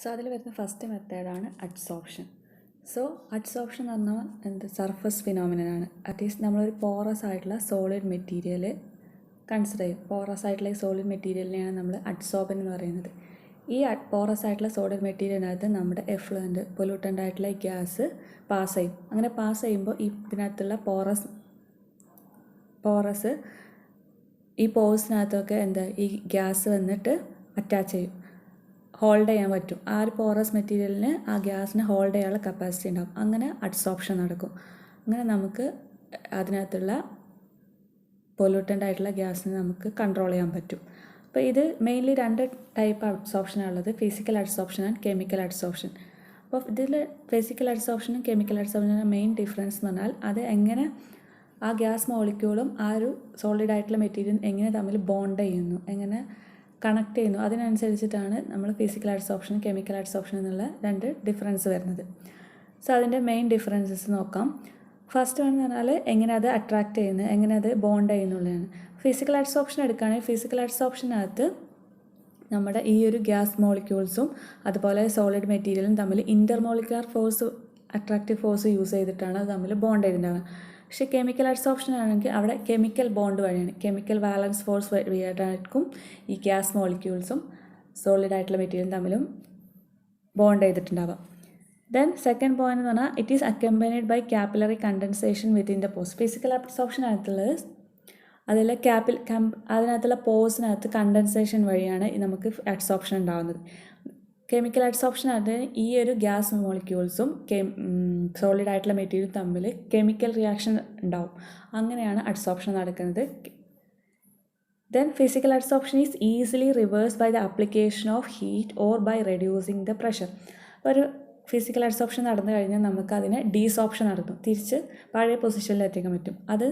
So അതിൽ വരുന്ന first മെത്തേഡാണ് അഡ്സോർപ്ഷൻ. സോ അഡ്സോർപ്ഷൻ എന്ന് പറഞ്ഞാൽ സർഫസ് ഫിനോമിനനാണ്. അറ്റ്ലീസ്റ്റ് നമ്മളൊരു പോറസ് ആയിട്ടുള്ള സോളിഡ് മെറ്റീരിയൽ കൺസിഡർ ചെയ്യും. പോറസ് ആയിട്ടുള്ള ഈ സോളിഡ് മെറ്റീരിയലിനെയാണ് നമ്മൾ അഡ്സോർബൻ എന്ന് പറയുന്നത്. ഈ പോറസ് ആയിട്ടുള്ള സോളിഡ് മെറ്റീരിയലിനകത്ത് നമ്മുടെ എഫ്ലുവൻ്റ് പൊല്യൂട്ടൻ്റ് ആയിട്ടുള്ള ഗ്യാസ് പാസ് ചെയ്യും. അങ്ങനെ പാസ് ചെയ്യുമ്പോൾ ഇതിനകത്തുള്ള പോറസ് ഈ പോഴ്സിനകത്തൊക്കെ ഈ ഗ്യാസ് വന്നിട്ട് അറ്റാച്ച് ചെയ്യും, ഹോൾഡ് ചെയ്യാൻ പറ്റും. ആ ഒരു പോറസ് മെറ്റീരിയലിന് ആ ഗ്യാസിനെ ഹോൾഡ് ചെയ്യാനുള്ള കപ്പാസിറ്റി ഉണ്ടാകും. അങ്ങനെ അഡ്സോർപ്ഷൻ നടക്കും. അങ്ങനെ നമുക്ക് അതിനകത്തുള്ള പൊല്യൂട്ടൻ്റ് ആയിട്ടുള്ള ഗ്യാസിനെ നമുക്ക് കൺട്രോൾ ചെയ്യാൻ പറ്റും. അപ്പോൾ ഇത് മെയിൻലി 2 ടൈപ്പ് അഡ്സോർപ്ഷനാണുള്ളത്, physical adsorption and chemical adsorption. അപ്പോൾ ഇതിൽ ഫിസിക്കൽ അഡ്സോർപ്ഷനും കെമിക്കൽ അഡ്സോർപ്ഷനും മെയിൻ ഡിഫറൻസ് എന്ന് പറഞ്ഞാൽ അത് എങ്ങനെ ആ ഗ്യാസ് മോളിക്യൂളും ആ ഒരു സോളിഡ് ആയിട്ടുള്ള മെറ്റീരിയലും എങ്ങനെ തമ്മിൽ ബോണ്ട് ചെയ്യുന്നു, എങ്ങനെ കണക്ട് ചെയ്യുന്നു, അതിനനുസരിച്ചിട്ടാണ് നമ്മൾ ഫിസിക്കൽ അഡ്സോർപ്ഷൻ കെമിക്കൽ അഡ്സോർപ്ഷൻ എന്നുള്ള 2 ഡിഫറൻസ് വരുന്നത്. സോ അതിൻ്റെ മെയിൻ ഡിഫറൻസസ് നോക്കാം. ഫസ്റ്റ് എന്ന് പറഞ്ഞാൽ എങ്ങനെ അത് അട്രാക്റ്റ് ചെയ്യുന്നത്, എങ്ങനെ അത് ബോണ്ട് ചെയ്യുന്നുള്ളതാണ്. ഫിസിക്കൽ അഡ്സോർപ്ഷൻ എടുക്കുകയാണെങ്കിൽ ഫിസിക്കൽ അഡ്സോർപ്ഷനകത്ത് നമ്മുടെ ഈ ഒരു ഗ്യാസ് മോളിക്യൂൾസും അതുപോലെ സോളിഡ് മെറ്റീരിയലും തമ്മിൽ intermolecular force, attractive force use ചെയ്തിട്ടാണ് അത് തമ്മിൽ ബോണ്ട് ചെയ്തിട്ടുണ്ടാകുക. പക്ഷേ കെമിക്കൽ അഡ്സോർപ്ഷൻ ആണെങ്കിൽ അവിടെ കെമിക്കൽ ബോണ്ട് വഴിയാണ്, കെമിക്കൽ വാലൻസ് ഫോഴ്സ് വഴിയായിട്ടായിരിക്കും ഈ ഗ്യാസ് മോളിക്യൂൾസും സോളിഡ് ആയിട്ടുള്ള മെറ്റീരിയലും തമ്മിലും ബോണ്ട് ചെയ്തിട്ടുണ്ടാവുക. ദെൻ സെക്കൻഡ് പോയിന്റ് എന്ന് പറഞ്ഞാൽ it is accompanied by capillary condensation within the pores. Physical അഡ്സോർപ്ഷനകത്തുള്ളത് അതിൽ അതിനകത്തുള്ള പോസിനകത്ത് കണ്ടൻസേഷൻ വഴിയാണ് നമുക്ക് അഡ്സോർപ്ഷൻ ഉണ്ടാകുന്നത്. കെമിക്കൽ അഡ്സോർപ്ഷനകത്ത് ഈ ഒരു ഗ്യാസ് മോളിക്യൂൾസും സോളിഡ് ആയിട്ടുള്ള മെറ്റീരിയലും തമ്മിൽ കെമിക്കൽ റിയാക്ഷൻ ഉണ്ടാവും. അങ്ങനെയാണ് അഡ്സോർപ്ഷൻ നടക്കുന്നത്. Then physical adsorption is easily reverse by the application of heat or by reducing the pressure. ഒരു ഫിസിക്കൽ അഡ്സോർപ്ഷൻ നടന്നു കഴിഞ്ഞാൽ നമുക്ക് അതിനെ ഡീസോർപ്ഷൻ നടത്തും, തിരിച്ച് പഴയ പൊസിഷനിൽ എത്തിക്കാൻ പറ്റും. അത്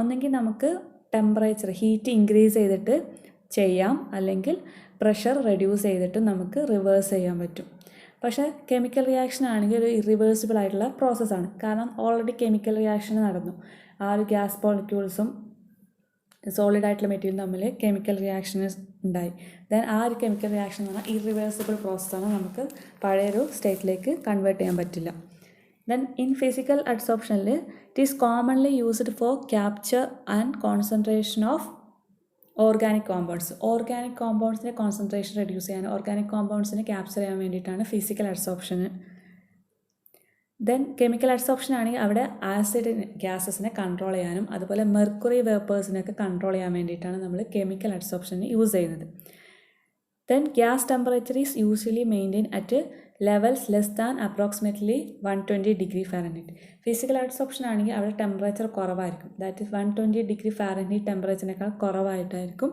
ഒന്നെങ്കിൽ നമുക്ക് ടെമ്പറേച്ചർ ഹീറ്റ് ഇൻക്രീസ് ചെയ്തിട്ട് ചെയ്യാം, അല്ലെങ്കിൽ പ്രഷർ റെഡ്യൂസ് ചെയ്തിട്ട് നമുക്ക് റിവേഴ്സ് ചെയ്യാൻ പറ്റും. പക്ഷേ കെമിക്കൽ റിയാക്ഷൻ ആണെങ്കിൽ ഒരു ഇറിവേഴ്സിബിൾ ആയിട്ടുള്ള പ്രോസസ്സാണ്. കാരണം ഓൾറെഡി കെമിക്കൽ റിയാക്ഷൻ നടന്നു, ആ ഒരു ഗ്യാസ് മോളിക്യൂൾസും സോളിഡ് ആയിട്ടുള്ള മെറ്റീരിയലും തമ്മിൽ കെമിക്കൽ റിയാക്ഷൻ ഉണ്ടായി. ദെൻ ആ ഒരു കെമിക്കൽ റിയാക്ഷൻ എന്ന് പറഞ്ഞാൽ ഇറിവേഴ്സിബിൾ പ്രോസസ്സാണ്, നമുക്ക് പഴയൊരു സ്റ്റേറ്റിലേക്ക് കൺവേർട്ട് ചെയ്യാൻ പറ്റില്ല. ദെൻ ഇൻ ഫിസിക്കൽ അഡ്സോർപ്ഷനിൽ it is commonly used for capture and concentration of organic compounds. Organic കോമ്പൗണ്ട്സിൻ്റെ കോൺസെൻട്രേഷൻ റെഡ്യൂസ് ചെയ്യാൻ, ഓർഗാനിക് കോമ്പൗണ്ട്സിനെ ക്യാപ്ചർ ചെയ്യാൻ വേണ്ടിയിട്ടാണ് ഫിസിക്കൽ അഡ്സോർപ്ഷന്. ദെൻ കെമിക്കൽ അഡ്സോർപ്ഷൻ ആണെങ്കിൽ അവിടെ ആസിഡ് ഗ്യാസസിനെ കൺട്രോൾ ചെയ്യാനും അതുപോലെ മെർക്കുറി വേപ്പേഴ്സിനൊക്കെ കൺട്രോൾ ചെയ്യാൻ വേണ്ടിയിട്ടാണ് നമ്മൾ കെമിക്കൽ അഡ്സോർപ്ഷന് യൂസ് ചെയ്യുന്നത്. Then gas temperature is usually maintain at levels less than approximately 120 degree Fahrenheit. Physical adsorption ആണെങ്കിൽ അവിടെ ടെമ്പറേച്ചർ കുറവായിരിക്കും, ദാറ്റ് ഈസ് 120 ഡിഗ്രി ഫാരൻഹീറ്റ് ടെമ്പറേച്ചറിനേക്കാൾ കുറവായിട്ടായിരിക്കും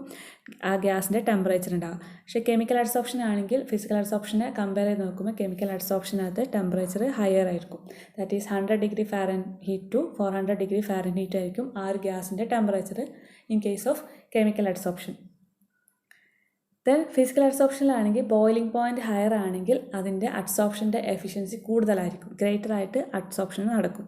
ആ ഗ്യാസിൻ്റെ ടെമ്പറേച്ചർ ഉണ്ടാകുക. പക്ഷേ കെമിക്കൽ അഡ്സോർപ്ഷൻ ആണെങ്കിൽ ഫിസിക്കൽ അഡ്സോർപ്ഷനെ കമ്പയർ ചെയ്ത് നോക്കുമ്പോൾ കെമിക്കൽ അഡ്സോർപ്ഷനകത്ത് ടെമ്പറേച്ചർ ഹയർ ആയിരിക്കും, that is 100 degree Fahrenheit to 400 degree Fahrenheit ആയിരിക്കും ആ ഒരു ഗ്യാസിൻ്റെ temperature in case of chemical adsorption. Then physical അഡ്സോർപ്ഷനിലാണെങ്കിൽ ബോയിലിംഗ് പോയിൻറ്റ് ഹയർ ആണെങ്കിൽ അതിൻ്റെ അഡ്സോർപ്ഷൻ്റെ എഫിഷ്യൻസി കൂടുതലായിരിക്കും, ഗ്രേറ്റർ ആയിട്ട് അഡ്സോർപ്ഷൻ നടക്കും.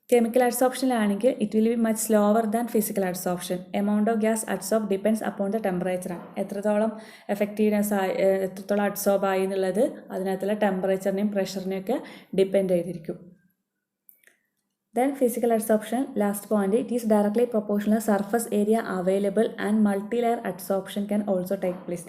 കെമിക്കൽ അഡ്സോർപ്ഷനിലാണെങ്കിൽ it will be much slower than physical adsorption. Amount of gas adsorb depends upon the ടെമ്പറേച്ചറാണ്. എത്രത്തോളം എഫക്റ്റീവ്നെസ് ആയി, എത്രത്തോളം അഡ്സോർബ് ആയി എന്നുള്ളത് അതിനകത്തുള്ള ടെമ്പറേച്ചറിനെയും പ്രഷറിനെയൊക്കെ ഡിപ്പെൻഡ് ചെയ്തിരിക്കും. Then physical adsorption, last point, it is directly proportional surface area available and multi-layer adsorption can also take place.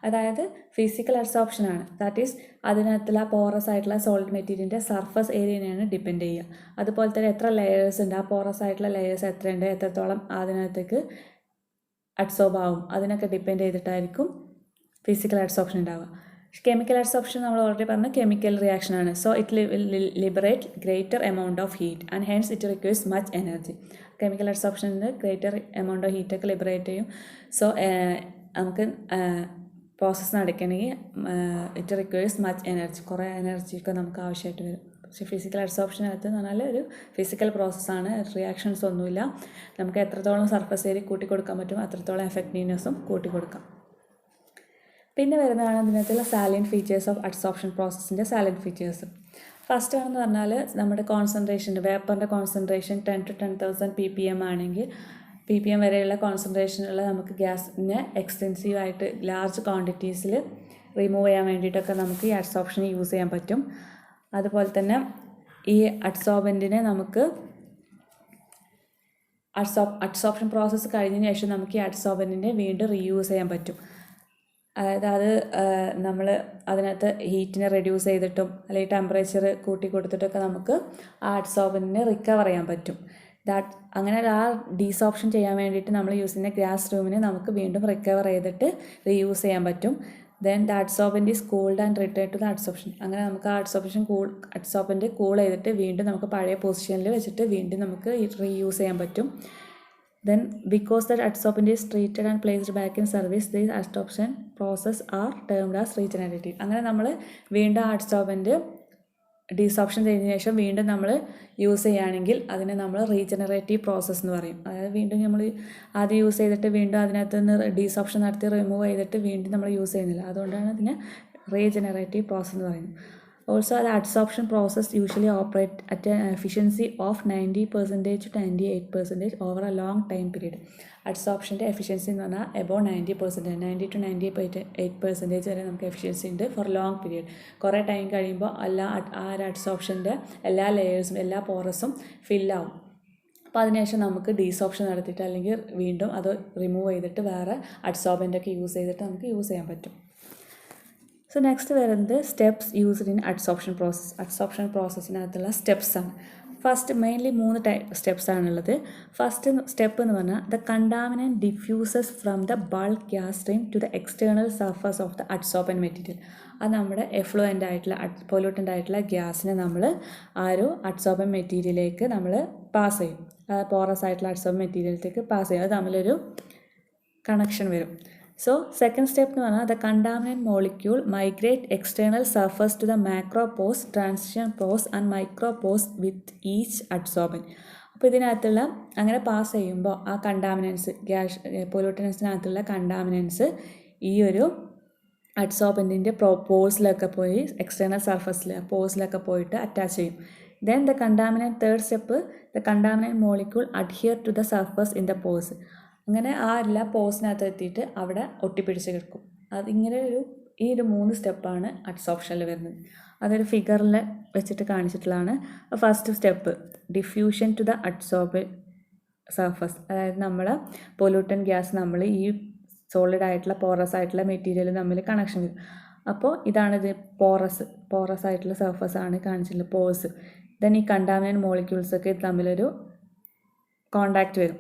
അതായത് ഫിസിക്കൽ അഡ്സോർപ്ഷൻ ആണ്, ദാറ്റ് ഈസ് അതിനകത്തുള്ള പോറസ് ആയിട്ടുള്ള സോളിഡ് മെറ്റീരിയലിൻ്റെ സർഫസ് ഏരിയനെയാണ് ഡിപ്പെൻഡ് ചെയ്യുക. അതുപോലെ തന്നെ എത്ര ലെയേഴ്സ് ഉണ്ട്, ആ പോറസ് ആയിട്ടുള്ള ലെയേഴ്സ് എത്രയുണ്ട്, എത്രത്തോളം അതിനകത്തേക്ക് അഡ്സോർബ് ആവും, അതിനൊക്കെ ഡിപ്പെൻഡ് ചെയ്തിട്ടായിരിക്കും ഫിസിക്കൽ അഡ്സോർപ്ഷൻ ഉണ്ടാവുക. കെമിക്കൽ അഡ്സോർപ്ഷൻ നമ്മൾ ഓൾറെഡി പറഞ്ഞ കെമിക്കൽ റിയാക്ഷൻ ആണ്. So it liberate greater amount of heat and hence it requires much energy. Chemical അഡ്സോർപ്ഷനിൽ ഗ്രേറ്റർ എമൗണ്ട് ഓഫ് ഹീറ്റൊക്കെ ലിബറേറ്റ് ചെയ്യും. സോ നമുക്ക് പ്രോസസ്സ് നടക്കണമെങ്കിൽ ഇറ്റ് റിക്വയർസ് മച്ച് എനർജി, കുറേ എനർജിയൊക്കെ നമുക്ക് ആവശ്യമായിട്ട് വരും. പക്ഷേ ഫിസിക്കൽ അഡ്സോർപ്ഷനകത്ത് എന്ന് പറഞ്ഞാൽ ഒരു ഫിസിക്കൽ പ്രോസസ്സാണ്, റിയാക്ഷൻസ് ഒന്നുമില്ല. നമുക്ക് എത്രത്തോളം സർഫസ് ഏരിയ കൂട്ടിക്കൊടുക്കാൻ പറ്റും അത്രത്തോളം എഫക്റ്റീവ്നെസ്സും കൂട്ടിക്കൊടുക്കാം. പിന്നെ വരുന്നതാണ് ഇതിനകത്തുള്ള സാലിയൻറ്റ് ഫീച്ചേഴ്സ് ഓഫ് അഡ്സോർപ്ഷൻ പ്രോസസ്സിൻ്റെ സാലിയൻറ്റ് ഫീച്ചേഴ്സ്. ഫസ്റ്റ് ആണെന്ന് പറഞ്ഞാൽ നമ്മുടെ കോൺസെൻട്രേഷൻ, വേപ്പറിൻ്റെ കോൺസെൻട്രേഷൻ 10 to 10,000 ppm ആണെങ്കിൽ ppm വരെയുള്ള കോൺസെൻട്രേഷനുള്ള നമുക്ക് ഗ്യാസിനെ എക്സ്റ്റെൻസീവായിട്ട് ലാർജ് ക്വാണ്ടിറ്റീസിൽ റിമൂവ് ചെയ്യാൻ വേണ്ടിയിട്ടൊക്കെ നമുക്ക് ഈ അഡ്സോർപ്ഷൻ യൂസ് ചെയ്യാൻ പറ്റും. അതുപോലെ തന്നെ ഈ അഡ്സോർബൻറ്റിനെ നമുക്ക് അഡ്സോർപ്ഷൻ പ്രോസസ്സ് കഴിഞ്ഞതിന് ശേഷം നമുക്ക് ഈ അഡ്സോർബൻറ്റിനെ വീണ്ടും റീയൂസ് ചെയ്യാൻ പറ്റും. അതായത് അത് നമ്മൾ അതിനകത്ത് ഹീറ്റിനെ റെഡ്യൂസ് ചെയ്തിട്ടും അല്ലെങ്കിൽ ടെമ്പറേച്ചർ കൂട്ടി കൊടുത്തിട്ടൊക്കെ നമുക്ക് ആ അഡ്സോർബൻറ്റിനെ റിക്കവർ ചെയ്യാൻ പറ്റും. അങ്ങനെ ആ ഡീസോപ്ഷൻ ചെയ്യാൻ വേണ്ടിയിട്ട് നമ്മൾ യൂസ് ചെയ്യുന്ന ഗ്യാസ് റൂമിനെ നമുക്ക് വീണ്ടും റിക്കവർ ചെയ്തിട്ട് റീയൂസ് ചെയ്യാൻ പറ്റും. Then the adsorbent is cooled and return to the adsorption. അങ്ങനെ നമുക്ക് ആ അഡ്സോർബൻറ്റ് കൂൾ ചെയ്തിട്ട് വീണ്ടും നമുക്ക് പഴയ പൊസിഷനിൽ വെച്ചിട്ട് വീണ്ടും നമുക്ക് റീയൂസ് ചെയ്യാൻ പറ്റും. Then because that adsorbent is treated and placed back in service, these adsorption process are termed as regenerative. അങ്ങനെ നമ്മൾ വീണ്ടും അഡ്സോർബൻറ്റ് ഡീസോപ്ഷൻ ചെയ്തതിനു ശേഷം വീണ്ടും നമ്മൾ യൂസ് ചെയ്യുകയാണെങ്കിൽ അതിനെ നമ്മൾ റീജനറേറ്റീവ് പ്രോസസ്സ് എന്ന് പറയും. അതായത് വീണ്ടും നമ്മൾ ആദ്യം യൂസ് ചെയ്തിട്ട് വീണ്ടും അതിനകത്ത് നിന്ന് ഡീസോപ്ഷൻ നടത്തി റിമൂവ് ചെയ്തിട്ട് വീണ്ടും നമ്മൾ യൂസ് ചെയ്യുന്നില്ല. അതുകൊണ്ടാണ് അതിനെ റീജനറേറ്റീവ് പ്രോസസ്സ് എന്ന് പറയുന്നത്. Also, the adsorption process usually operate at an efficiency of 90% to 98% over a long time period. അഡ്സോർപ്ഷൻ്റെ എഫിഷ്യൻസി എന്ന് പറഞ്ഞാൽ എബോവ് 90%, 90 to 98% വരെ നമുക്ക് എഫിഷ്യൻസി ഉണ്ട് ഫോർ ലോങ് പീരീഡ്. കുറേ ടൈം കഴിയുമ്പോൾ ആ ഒരു അഡ്സോർപ്ഷൻ്റെ എല്ലാ ലെയേഴ്സും എല്ലാ പോറസും ഫില്ലാവും. അപ്പോൾ അതിനുശേഷം നമുക്ക് ഡീസോപ്ഷൻ നടത്തിയിട്ട് അല്ലെങ്കിൽ വീണ്ടും അത് റിമൂവ് ചെയ്തിട്ട് വേറെ അഡ്സോർബൻ്റൊക്കെ യൂസ് ചെയ്തിട്ട് നമുക്ക് യൂസ് ചെയ്യാൻ പറ്റും. സോ നെക്സ്റ്റ് വരുന്നത് steps used in adsorption process. Adsorption പ്രോസസ്സിനകത്തുള്ള സ്റ്റെപ്സാണ്. ഫസ്റ്റ് മെയിൻലി 3 സ്റ്റെപ്സാണുള്ളത്. ഫസ്റ്റ് സ്റ്റെപ്പ് എന്ന് പറഞ്ഞാൽ the contaminant diffuses from the bulk gas stream to the external surface of the adsorbent material. അത് നമ്മുടെ എഫ്ലുവൻ്റ് ആയിട്ടുള്ള പൊല്യൂട്ടൻ്റ് ആയിട്ടുള്ള ഗ്യാസിനെ നമ്മൾ ആ ഒരു അഡ്സോർബൻ മെറ്റീരിയലിലേക്ക് നമ്മൾ പാസ് ചെയ്യും. പോറസ് ആയിട്ടുള്ള അഡ്സോർബൻ മെറ്റീരിയലിലേക്ക് പാസ് ചെയ്യും. അത് തമ്മിലൊരു കണക്ഷൻ വരും. So second step എന്ന് പറഞ്ഞാൽ the contaminant molecule migrate external surface to the macropores, transition pores and micropores with each adsorbent. അപ്പോൾ ഇതിനകത്തുള്ള അങ്ങനെ പാസ് ചെയ്യുമ്പോൾ ആ കണ്ടാമിനൻസ് പൊല്യൂട്ടൻസിനകത്തുള്ള കണ്ടാമിനൻസ് ഈ ഒരു അഡ്സോർബൻറ്റിൻ്റെ പോഴ്സിലൊക്കെ പോയി എക്സ്റ്റേണൽ സർഫസിൽ പോഴ്സിലൊക്കെ പോയിട്ട് അറ്റാച്ച് ചെയ്യും. Then the contaminant third step, the contaminant molecule adhere to the surface in the pores. അങ്ങനെ ആ എല്ലാ പോഴ്സിനകത്ത് എത്തിയിട്ട് അവിടെ ഒട്ടിപ്പിടിച്ച് കിടക്കും. അതിങ്ങനെ ഈ 3 സ്റ്റെപ്പാണ് അഡ്സോർപ്ഷനിൽ വരുന്നത്. അതൊരു ഫിഗറിൽ വെച്ചിട്ട് കാണിച്ചിട്ടുള്ളതാണ്. First step diffusion to the adsorbent surface. അതായത് നമ്മൾ പൊല്യൂട്ടൻ ഗ്യാസ് നമ്മൾ ഈ സോളിഡ് ആയിട്ടുള്ള പോറസ് ആയിട്ടുള്ള മെറ്റീരിയൽ തമ്മിൽ കണക്ഷൻ വരും. അപ്പോൾ ഇതാണിത് പോറസ് ആയിട്ടുള്ള സർഫസ് ആണ് കാണിച്ചിട്ടുള്ളത്, പോഴ്സ്. ദെൻ ഈ കണ്ടാമിനൻറ്റ് മോളിക്യൂൾസൊക്കെ തമ്മിലൊരു കോണ്ടാക്റ്റ് വരും.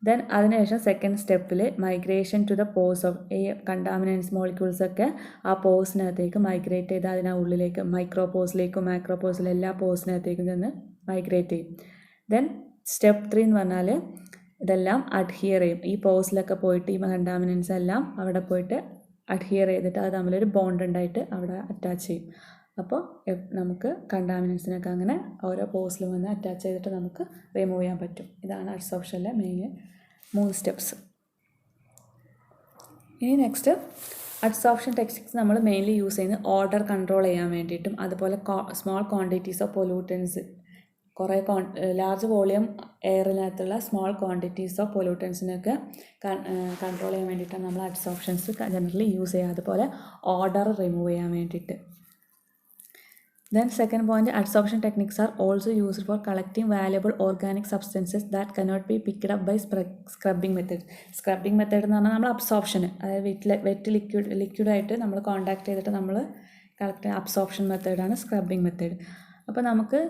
ദെൻ അതിനുശേഷം സെക്കൻഡ് സ്റ്റെപ്പിൽ migration to the pores of ഈ കണ്ടാമിനൻസ് മോളിക്യൂൾസൊക്കെ ആ പോഴ്സിനകത്തേക്ക് മൈഗ്രേറ്റ് ചെയ്ത് അതിനുള്ളിലേക്ക് മൈക്രോപോഴ്സിലേക്കും മാക്രോപോഴ്സിലും എല്ലാ പോഴ്സിനകത്തേക്കും ചെന്ന് മൈഗ്രേറ്റ് ചെയ്യും. ദെൻ സ്റ്റെപ്പ് 3 എന്ന് പറഞ്ഞാൽ ഇതെല്ലാം അഡ്ഹിയർ ചെയ്യും. ഈ പോഴ്സിലൊക്കെ പോയിട്ട് ഈ കണ്ടാമിനൻസ് എല്ലാം അവിടെ പോയിട്ട് അഡ്ഹിയർ ചെയ്തിട്ട് അത് തമ്മിലൊരു ബോണ്ട് ഉണ്ടായിട്ട് അവിടെ അറ്റാച്ച് ചെയ്യും. അപ്പോൾ നമുക്ക് കണ്ടാമിനൻസിനൊക്കെ അങ്ങനെ ഓരോ പോഴ്സിലും വന്ന് അറ്റാച്ച് ചെയ്തിട്ട് നമുക്ക് റിമൂവ് ചെയ്യാൻ പറ്റും. ഇതാണ് അഡ്സോർപ്ഷനിലെ മെയിൻ 3 സ്റ്റെപ്സ്. ഇനി നെക്സ്റ്റ് അഡ്സോർപ്ഷൻ ടെക്നിക്സ് നമ്മൾ മെയിൻലി യൂസ് ചെയ്യുന്നത് ഓർഡർ കൺട്രോൾ ചെയ്യാൻ വേണ്ടിയിട്ടും അതുപോലെ സ്മോൾ ക്വാണ്ടിറ്റീസ് ഓഫ് പൊല്യൂട്ടൻസ് കുറേ ലാർജ് വോളിയം എയറിനകത്തുള്ള സ്മോൾ ക്വാണ്ടിറ്റീസ് ഓഫ് പൊല്യൂട്ടൻസിനൊക്കെ കൺട്രോൾ ചെയ്യാൻ വേണ്ടിയിട്ടാണ് നമ്മൾ അഡ്സോർപ്ഷൻസ് ജനറലി യൂസ് ചെയ്യുക. അതുപോലെ ഓർഡർ റിമൂവ് ചെയ്യാൻ വേണ്ടിയിട്ട്. Then second point, adsorption techniques are also used for collecting valuable organic substances that cannot be picked up by scrubbing method. Scrubbing method എന്ന് പറഞ്ഞാൽ നമ്മൾ അബ്സോർപ്ഷൻ, അതായത് വെറ്റ് ലിക്വിഡായിട്ട് നമ്മൾ കോണ്ടാക്ട് ചെയ്തിട്ട് നമ്മൾ കളക്ട് ചെയ്യുന്ന അബ്സോർപ്ഷൻ മെത്തേഡാണ് സ്ക്രബിങ് മെത്തേഡ്. അപ്പോൾ നമുക്ക്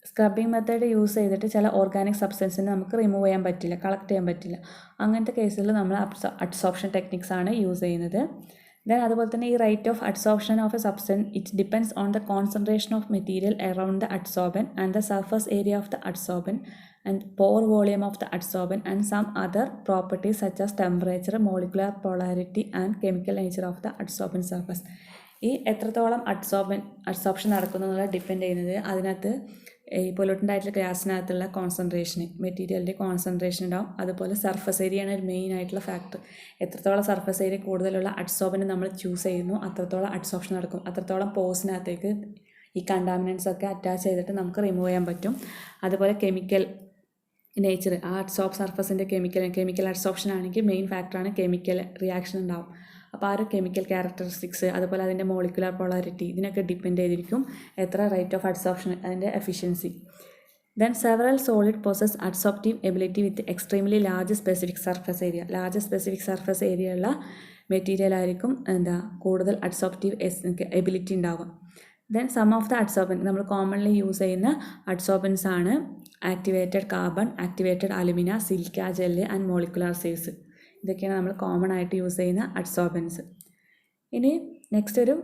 സ്ക്രബിങ് മെത്തേഡ് യൂസ് ചെയ്തിട്ട് ചില ഓർഗാനിക് സബ്സ്റ്റൻസിനെ നമുക്ക് റിമൂവ് ചെയ്യാൻ പറ്റില്ല, കളക്ട് ചെയ്യാൻ പറ്റില്ല. അങ്ങനത്തെ കേസിൽ നമ്മൾ അഡ്സോർപ്ഷൻ ടെക്നിക്സ് ആണ് യൂസ് ചെയ്യുന്നത്. ദെൻ അതുപോലെ തന്നെ ഈ rate of adsorption of a substance it depends on the concentration of material around the adsorbent and the surface area of the adsorbent and pore volume of the adsorbent and some other properties such as temperature, molecular polarity and chemical nature of the adsorbent surface. ഈ എത്രത്തോളം adsorption നടക്കുന്നു എന്നുള്ള depend ചെയ്യുന്നത് അതിനകത്ത് ഈ pollutant ആയിട്ടുള്ള ഗ്യാസിനകത്തുള്ള കോൺസെൻട്രേഷന്, മെറ്റീരിയലിൻ്റെ concentration ഉണ്ടാവും. അതുപോലെ സർഫസ് ഏരിയയാണ് ഒരു മെയിൻ ആയിട്ടുള്ള ഫാക്ടർ. എത്രത്തോളം സർഫസ് ഏരിയ കൂടുതലുള്ള അഡ്സോർബൻറ്റ് നമ്മൾ ചൂസ് ചെയ്യുന്നു അത്രത്തോളം അഡ്സോർപ്ഷൻ നടക്കും, അത്രത്തോളം പോഴ്സിനകത്തേക്ക് ഈ കണ്ടാമിനൻസ് ഒക്കെ അറ്റാച്ച് ചെയ്തിട്ട് നമുക്ക് റിമൂവ് ചെയ്യാൻ പറ്റും. അതുപോലെ കെമിക്കൽ നേച്ചർ, ആ അഡ്സോർബ് സർഫസിൻ്റെ കെമിക്കൽ അഡ്സോർപ്ഷൻ ആണെങ്കിൽ മെയിൻ ഫാക്ടറാണ് കെമിക്കൽ റിയാക്ഷൻ ഉണ്ടാവും. അപ്പോൾ ആ ഒരു കെമിക്കൽ ക്യാരക്ടറിസ്റ്റിക്സ് അതുപോലെ അതിൻ്റെ മോളിക്കുലർ പോളാരിറ്റി ഇതിനൊക്കെ ഡിപ്പെൻഡ് ചെയ്തിരിക്കും എത്ര റേറ്റ് ഓഫ് അഡ്സോർപ്ഷൻ അതിൻ്റെ efficiency. Then several solid possess adsorptive ability with extremely large specific surface area. Large specific surface area ഉള്ള മെറ്റീരിയൽ ആയിരിക്കും കൂടുതൽ അഡ്സോർപ്റ്റീവ് എബിലിറ്റി ഉണ്ടാവുക. Then some of the adsorbents നമ്മൾ commonly use ചെയ്യുന്ന adsorbents ആണ് activated carbon, activated alumina, silica gel and molecular sieves. ഇതൊക്കെയാണ് നമ്മൾ common ആയിട്ട് യൂസ് ചെയ്യുന്ന അഡ്സോർബൻസ്. ഇനി നെക്സ്റ്റ് ഒരു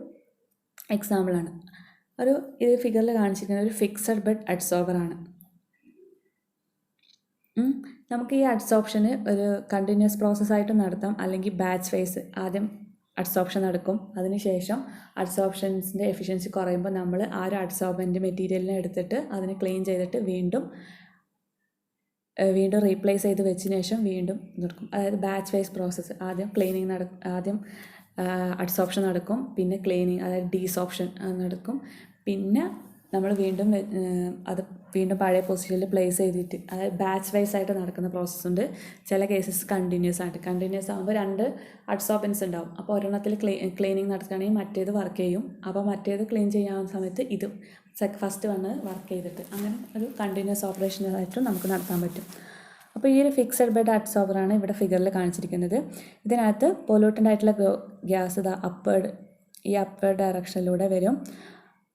എക്സാമ്പിളാണ്. ഇത് ഫിഗറിൽ കാണിച്ചിരിക്കുന്ന ഒരു ഫിക്സഡ് ബെഡ് അഡ്സോർബറാണ്. നമുക്ക് ഈ അഡ്സോർപ്ഷന് ഒരു കണ്ടിന്യൂസ് പ്രോസസ്സായിട്ട് നടത്താം, അല്ലെങ്കിൽ ബാച്ച് വൈസ് ആദ്യം അഡ്സോർപ്ഷൻ നടക്കും. അതിനുശേഷം അഡ്സോർപ്ഷൻസിൻ്റെ എഫിഷ്യൻസി കുറയുമ്പോൾ നമ്മൾ ആ ഒരു അഡ്സോർബൻ്റ് മെറ്റീരിയലിനെ എടുത്തിട്ട് അതിനെ ക്ലീൻ ചെയ്തിട്ട് വീണ്ടും റീപ്ലേസ് ചെയ്ത് വെച്ചതിന് ശേഷം വീണ്ടും നടക്കും. അതായത് ബാച്ച് വൈസ് പ്രോസസ്സ്. ആദ്യം അഡ്സോർപ്ഷൻ നടക്കും, പിന്നെ ക്ലീനിങ് അതായത് ഡീസോർപ്ഷൻ നടക്കും, പിന്നെ നമ്മൾ അത് വീണ്ടും പഴയ പൊസിഷനിൽ പ്ലേസ് ചെയ്തിട്ട്, അതായത് ബാച്ച് വൈസ് ആയിട്ട് നടക്കുന്ന പ്രോസസ്സുണ്ട്. ചില കേസസ് കണ്ടിന്യൂസ് ആകുമ്പോൾ 2 അഡ്സോർബൻസ് ഉണ്ടാവും. അപ്പോൾ ഒരെണ്ണത്തിൽ ക്ലീനിങ് നടത്തുകയാണെങ്കിൽ മറ്റേത് വർക്ക് ചെയ്യും. അപ്പോൾ മറ്റേത് ക്ലീൻ ചെയ്യാവുന്ന സമയത്ത് ഇത് ഫസ്റ്റ് വന്ന് വർക്ക് ചെയ്തിട്ട് അങ്ങനെ ഒരു കണ്ടിന്യൂസ് ഓപ്പറേഷനായിട്ടും നമുക്ക് നടത്താൻ പറ്റും. അപ്പോൾ ഈ ഒരു ഫിക്സഡ് ബെഡ് അഡ്സോർബറാണ് ഇവിടെ ഫിഗറിൽ കാണിച്ചിരിക്കുന്നത്. ഇതിനകത്ത് പൊല്യൂട്ടൻ്റ് ആയിട്ടുള്ള ഗ്യാസ് ഈ അപ്വേർഡ് ഡയറക്ഷനിലൂടെ വരും.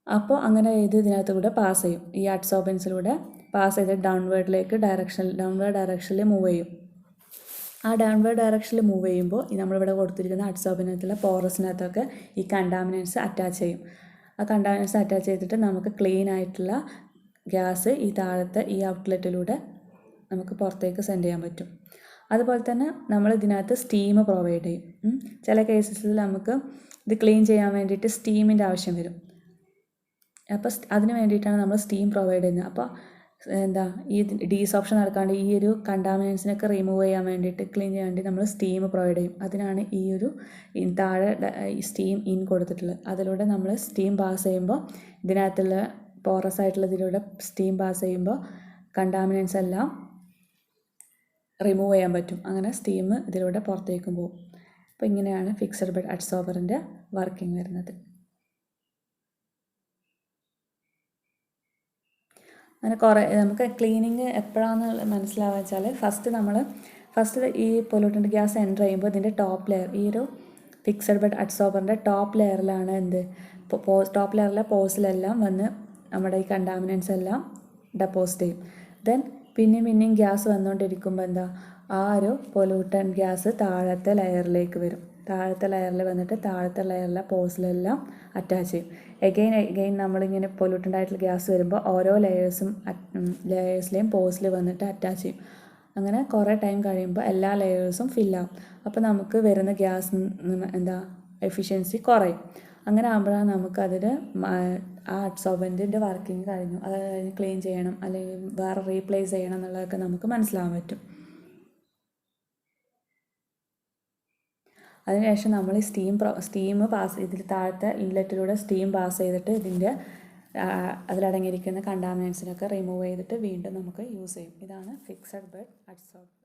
അപ്പോൾ അങ്ങനെ ഇതിനകത്ത് കൂടെ പാസ് ചെയ്യും. ഈ അഡ്സോർബൻസിലൂടെ പാസ് ചെയ്ത് ഡൗൺവേർഡ് ഡയറക്ഷനിൽ മൂവ് ചെയ്യും. ആ ഡൗൺവേർഡ് ഡയറക്ഷനിൽ മൂവ് ചെയ്യുമ്പോൾ നമ്മളിവിടെ കൊടുത്തിരിക്കുന്ന അഡ്സോർബൻറ്റിലെ പോറസിനകത്തൊക്കെ ഈ കണ്ടാമിനൻസ് അറ്റാച്ച് ചെയ്യും. ആ കണ്ടാമിനൻസ് അറ്റാച്ച് ചെയ്തിട്ട് നമുക്ക് ക്ലീൻ ആയിട്ടുള്ള ഗ്യാസ് ഈ താഴത്തെ ഈ ഔട്ട്ലെറ്റിലൂടെ നമുക്ക് പുറത്തേക്ക് സെൻഡ് ചെയ്യാൻ പറ്റും. അതുപോലെ തന്നെ നമ്മൾ ഇതിനകത്ത് സ്റ്റീം പ്രൊവൈഡ് ചെയ്യും. ചില കേസസിൽ നമുക്ക് ഇത് ക്ലീൻ ചെയ്യാൻ വേണ്ടിയിട്ട് സ്റ്റീമിൻ്റെ ആവശ്യം വരും. അപ്പോൾ അതിന് വേണ്ടിയിട്ടാണ് നമ്മൾ സ്റ്റീം പ്രൊവൈഡ് ചെയ്യുന്നത്. അപ്പോൾ ഈ ഡീസോർപ്ഷൻ നടക്കാണ്ട് ഈ ഒരു കണ്ടാമിനൻസിനൊക്കെ റിമൂവ് ചെയ്യാൻ വേണ്ടിയിട്ട് ക്ലീൻ ചെയ്യാൻ വേണ്ടി നമ്മൾ സ്റ്റീം പ്രൊവൈഡ് ചെയ്യും. അതിനാണ് ഈ ഒരു താഴെ സ്റ്റീം ഇൻ കൊടുത്തിട്ടുള്ളത്. അതിലൂടെ നമ്മൾ സ്റ്റീം പാസ് ചെയ്യുമ്പോൾ ഇതിനകത്തുള്ള പോറസ് ആയിട്ടുള്ള ഇതിലൂടെ സ്റ്റീം പാസ് ചെയ്യുമ്പോൾ കണ്ടാമിനൻസ് എല്ലാം റിമൂവ് ചെയ്യാൻ പറ്റും. അങ്ങനെ സ്റ്റീം ഇതിലൂടെ പുറത്തേക്കും പോകും. അപ്പോൾ ഇങ്ങനെയാണ് ഫിക്സഡ് ബെഡ് അഡ്സോർബറിൻ്റെ വർക്കിംഗ് വരുന്നത്. അങ്ങനെ നമുക്ക് ക്ലീനിങ് എപ്പോഴാണെന്ന് മനസ്സിലാവുക വെച്ചാൽ ഫസ്റ്റ് ഈ പൊല്യൂട്ടൻ്റ് ഗ്യാസ് എൻ്റർ ചെയ്യുമ്പോൾ ഇതിൻ്റെ ടോപ്പ് ലെയർ, ഈ ഒരു ഫിക്സഡ് ബെഡ് അഡ്സോർബറിൻ്റെ ടോപ്പ് ലെയറിലാണ് ടോപ്പ് ലെയറിലെ പോഴ്സിലെല്ലാം വന്ന് നമ്മുടെ ഈ കണ്ടാമിനൻസ് എല്ലാം ഡെപ്പോസിറ്റ് ചെയ്യും. ദെൻ പിന്നെയും ഗ്യാസ് വന്നുകൊണ്ടിരിക്കുമ്പോൾ ആ ഒരു പൊല്യൂട്ടൻ്റ് ഗ്യാസ് താഴത്തെ ലെയറിലേക്ക് വരും. താഴത്തെ ലെയറിൽ വന്നിട്ട് താഴത്തെ ലെയറിലെ പോഴ്സിലെല്ലാം അറ്റാച്ച് ചെയ്യും. എഗെയിൻ നമ്മളിങ്ങനെ പൊല്യൂട്ടൻ്റ് ആയിട്ടുള്ള ഗ്യാസ് വരുമ്പോൾ ഓരോ ലെയേഴ്സിലെയും പോഴ്സിൽ വന്നിട്ട് അറ്റാച്ച് ചെയ്യും. അങ്ങനെ കുറേ ടൈം കഴിയുമ്പോൾ എല്ലാ ലെയേഴ്സും ഫില്ലാവും. അപ്പോൾ നമുക്ക് വരുന്ന ഗ്യാസ് എഫിഷ്യൻസി കുറയും. അങ്ങനെ ആകുമ്പോഴാണ് നമുക്കതിൽ ആ അഡ്സോർബൻറ്റിൻ്റെ വർക്കിംഗ് കഴിഞ്ഞു, അതായത് ക്ലീൻ ചെയ്യണം അല്ലെങ്കിൽ വേറെ റീപ്ലേസ് ചെയ്യണം എന്നുള്ളതൊക്കെ നമുക്ക് മനസ്സിലാവാൻ പറ്റും. അതിനുശേഷം നമ്മൾ സ്റ്റീം പാസ് ഇതിൽ താഴത്തെ ഇൻലെറ്റിലൂടെ സ്റ്റീം പാസ് ചെയ്തിട്ട് അതിലടങ്ങിയിരിക്കുന്ന കണ്ടാമിനൻസിനൊക്കെ റിമൂവ് ചെയ്തിട്ട് വീണ്ടും നമുക്ക് യൂസ് ചെയ്യും. ഇതാണ് ഫിക്സഡ് ബെഡ് അഡ്സോർബർ.